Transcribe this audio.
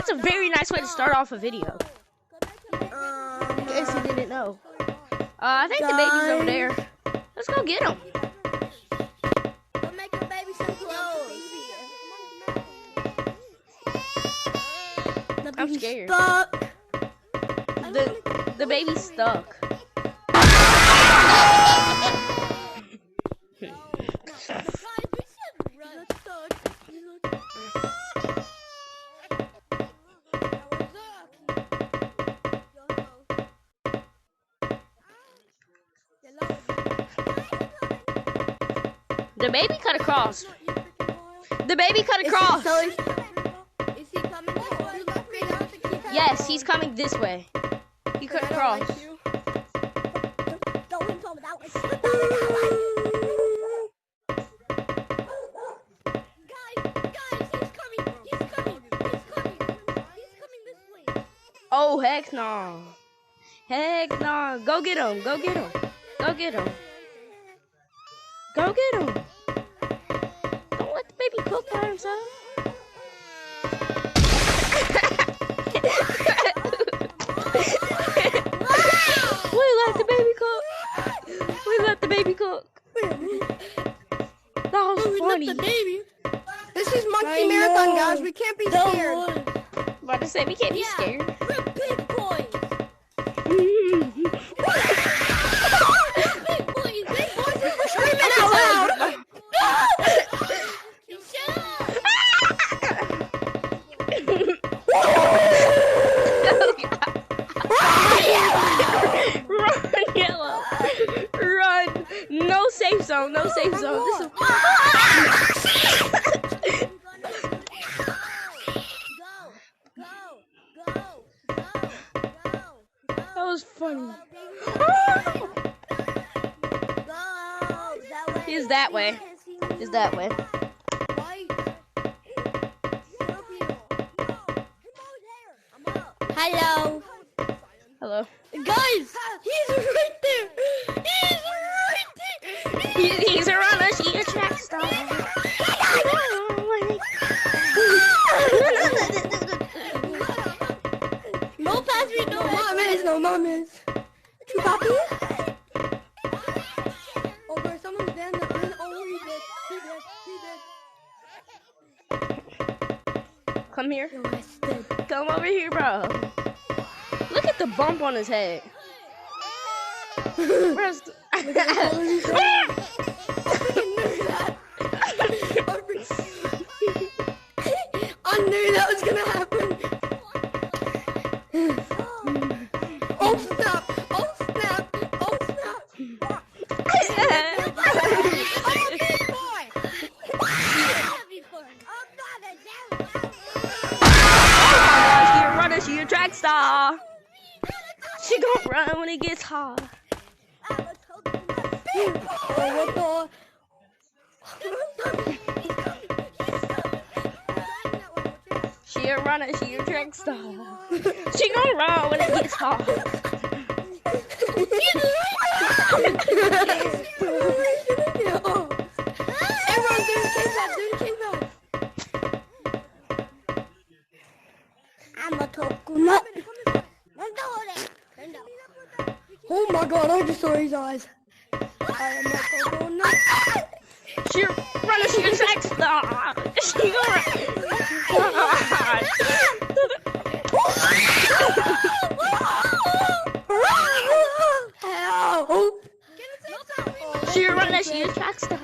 That's a very nice way to start off a video. In case you didn't know. I think the baby's over there. Let's go get him. Make the baby some clothes. I'm scared. Stuck. The baby's stuck. The baby cut across. The baby cut across. Is he coming this way? Yes, he's coming this way. He cut across. Oh, heck no. Heck no. Go get him. Go get him. Go get him. Go get him. Don't let the baby cook by himself. We let the baby cook. We let the baby cook. That was funny. The baby. This is Monkey Marathon, guys. We can't be scared. About to say we can't be scared. We're big boys. Big boys. Big boys. We're screaming out loud. Shut up. Run, Yellow. Run. No safe zone. No safe zone. This is... That was funny. He's that way. He's that way. Hello. Hello. Guys, he's right there. He's right there. He's a runner. She a track star. No pass me, no mames, no mames. Two puppies? Oh, bro, someone's down the bin. Oh, he did. Come here. Come over here, bro. Look at the bump on his head. Where's the... I knew that was gonna happen. Oh snap! Oh snap! Oh snap! She a runner, she a track star. She gon' run when it gets hard. She a runner, she a track star. She gon' run when it gets hard. Everyone, do the cave out. I'm a coconut. Oh my god, I just saw his eyes. I am a coconut. She a runner, she a track star. She gon' run. She a runner, she a track star.